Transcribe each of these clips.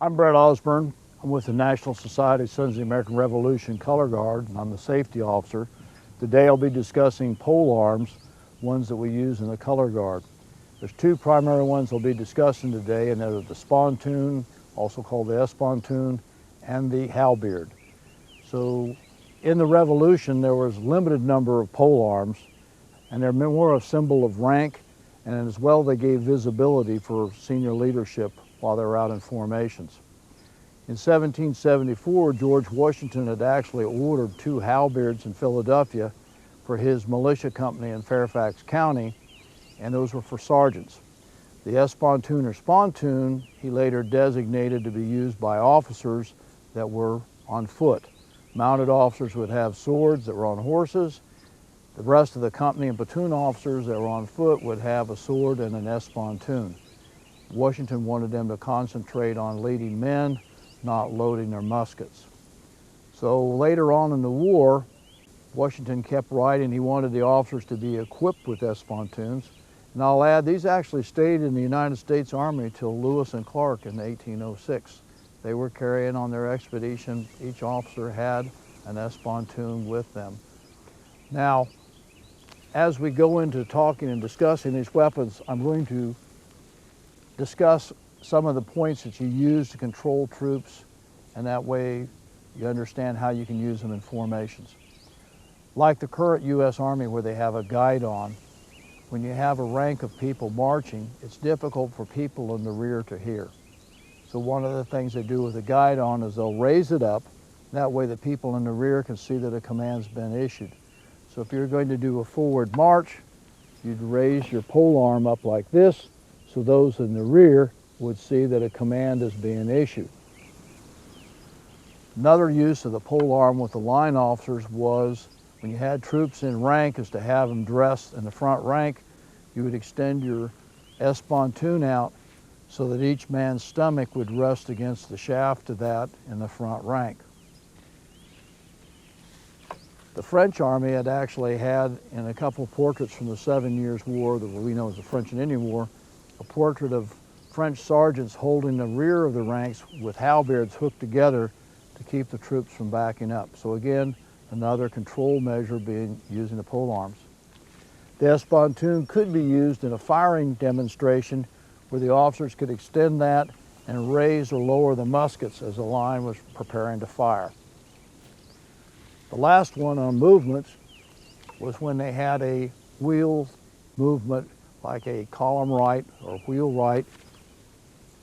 I'm Brett Osborne. I'm with the National Society of Sons of the American Revolution Color Guard, and I'm the safety officer. Today I'll be discussing pole arms, ones that we use in the color guard. There's two primary ones I'll be discussing today, and they're the spontoon, also called the S-pontoon, and the halberd. So in the Revolution there was a limited number of pole arms, and they're more a symbol of rank, and as well they gave visibility for senior leadership while they were out in formations. In 1774, George Washington had actually ordered 2 halberds in Philadelphia for his militia company in Fairfax County, and those were for sergeants. The S-pontoon or spontoon he later designated to be used by officers that were on foot. Mounted officers would have swords that were on horses. The rest of the company and platoon officers that were on foot would have a sword and an S-pontoon. Washington wanted them to concentrate on leading men, not loading their muskets. So later on in the war, Washington kept writing he wanted the officers to be equipped with S-pontoons. And I'll add, these actually stayed in the United States Army till Lewis and Clark in 1806. They were carrying on their expedition. Each officer had an S-pontoon with them. Now, as we go into talking and discussing these weapons, I'm going to discuss some of the points that you use to control troops, and that way you understand how you can use them in formations. Like the current U.S. Army where they have a guidon, when you have a rank of people marching, it's difficult for people in the rear to hear. So one of the things they do with a guidon is they'll raise it up, that way the people in the rear can see that a command's been issued. So if you're going to do a forward march, you'd raise your pole arm up like this, so those in the rear would see that a command is being issued. Another use of the pole arm with the line officers was when you had troops in rank is to have them dressed in the front rank, you would extend your S-pontoon out so that each man's stomach would rest against the shaft of that in the front rank. The French Army had actually had, in a couple of portraits from the 7 Years' War, that we know as the French and Indian War, a portrait of French sergeants holding the rear of the ranks with halberds hooked together to keep the troops from backing up. So again, another control measure being using the pole arms. The S-pontoon could be used in a firing demonstration where the officers could extend that and raise or lower the muskets as the line was preparing to fire. The last one on movements was when they had a wheel movement like a column right or wheel right.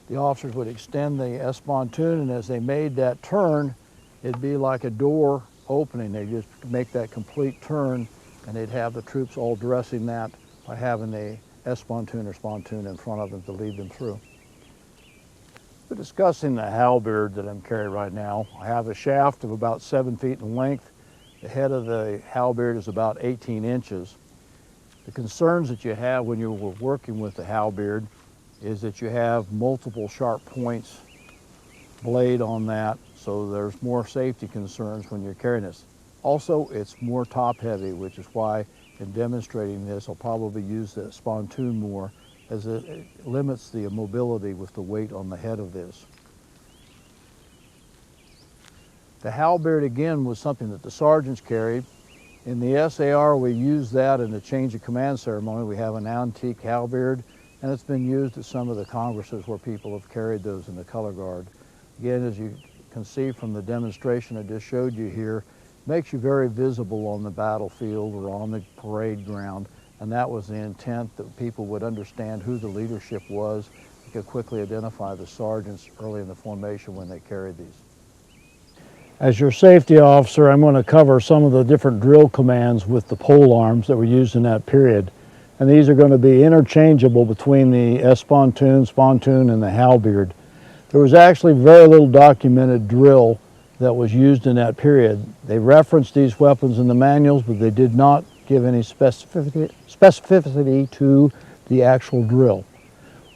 The officers would extend the S-pontoon, and as they made that turn, it'd be like a door opening. They'd just make that complete turn, and they'd have the troops all dressing that by having the S-pontoon or spontoon in front of them to lead them through. We're discussing the halberd that I'm carrying right now. I have a shaft of about 7 feet in length. The head of the halberd is about 18 inches. The concerns that you have when you were working with the halberd is that you have multiple sharp points blade on that, so there's more safety concerns when you're carrying this. Also, it's more top heavy, which is why in demonstrating this, I'll probably use the spontoon more, as it limits the mobility with the weight on the head of this. The halberd again was something that the sergeants carried. In the SAR, we use that in the change of command ceremony. We have an antique halberd, and it's been used at some of the congresses where people have carried those in the color guard. Again, as you can see from the demonstration I just showed you here, it makes you very visible on the battlefield or on the parade ground, and that was the intent, that people would understand who the leadership was. You could quickly identify the sergeants early in the formation when they carried these. As your safety officer, I'm going to cover some of the different drill commands with the pole arms that were used in that period. And these are going to be interchangeable between the S-pontoon, spontoon, and the halberd. There was actually very little documented drill that was used in that period. They referenced these weapons in the manuals, but they did not give any specificity to the actual drill.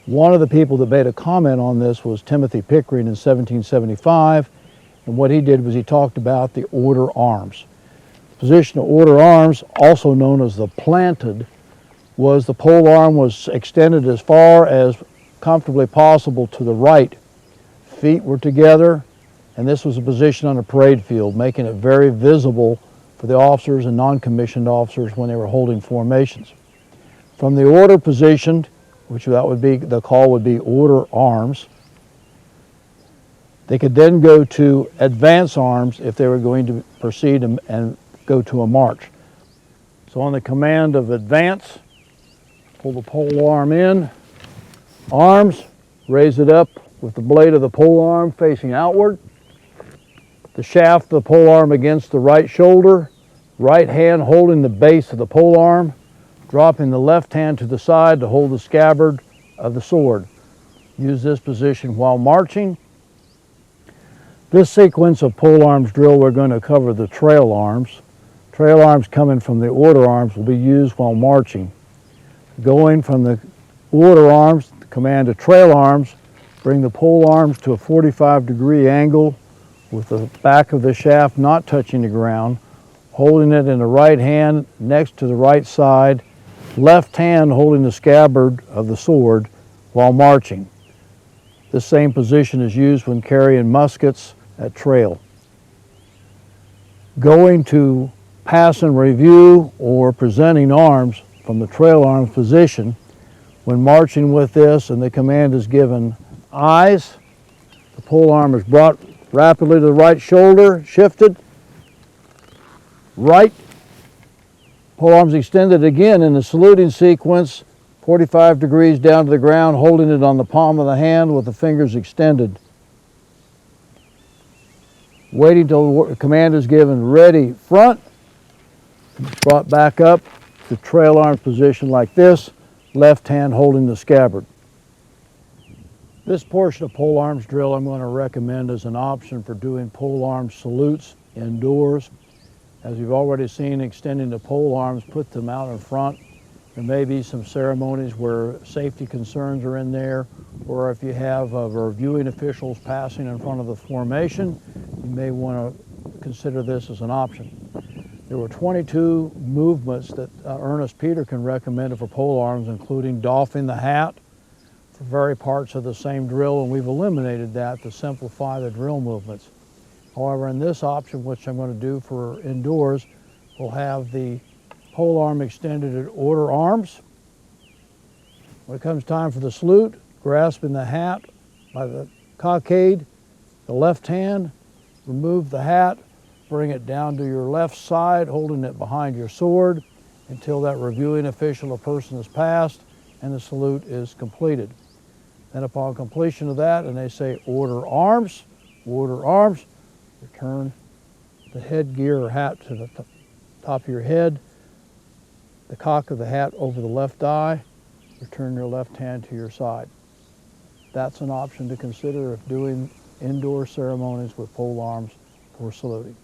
One of the people that made a comment on this was Timothy Pickering in 1775. And what he did was he talked about the order arms. The position of order arms, also known as the planted, was the pole arm was extended as far as comfortably possible to the right, feet were together, and this was a position on a parade field, making it very visible for the officers and non-commissioned officers when they were holding formations. From the order position, which that would be, the call would be order arms, they could then go to advance arms if they were going to proceed and go to a march. So on the command of advance, pull the pole arm in, arms, raise it up with the blade of the pole arm facing outward, the shaft of the pole arm against the right shoulder, right hand holding the base of the pole arm, dropping the left hand to the side to hold the scabbard of the sword. Use this position while marching. This sequence of pole arms drill, we're going to cover the trail arms. Trail arms coming from the order arms will be used while marching. Going from the order arms, the command to trail arms, bring the pole arms to a 45-degree angle with the back of the shaft not touching the ground, holding it in the right hand next to the right side, left hand holding the scabbard of the sword while marching. This same position is used when carrying muskets at trail. Going to pass and review or presenting arms from the trail arms position, when marching with this and the command is given eyes, the pole arm is brought rapidly to the right shoulder, shifted, right, pole arms extended again in the saluting sequence, 45 degrees down to the ground, holding it on the palm of the hand with the fingers extended. Waiting till the command is given ready, front, brought back up to trail arms position like this, left hand holding the scabbard. This portion of pole arms drill I'm going to recommend as an option for doing pole arms salutes indoors. As you've already seen, extending the pole arms, put them out in front. There may be some ceremonies where safety concerns are in there, or if you have reviewing officials passing in front of the formation, you may want to consider this as an option. There were 22 movements that Ernest Peterkin recommended for pole arms, including doffing the hat for very parts of the same drill, and we've eliminated that to simplify the drill movements. However, in this option, which I'm going to do for indoors, we'll have the pole arm extended at order arms. When it comes time for the salute, grasping the hat by the cockade, the left hand, remove the hat, bring it down to your left side, holding it behind your sword until that reviewing official or person is passed and the salute is completed. Then upon completion of that, and they say order arms, return the headgear or hat to the top of your head, the cock of the hat over the left eye, return your left hand to your side. That's an option to consider if doing indoor ceremonies with pole arms for saluting.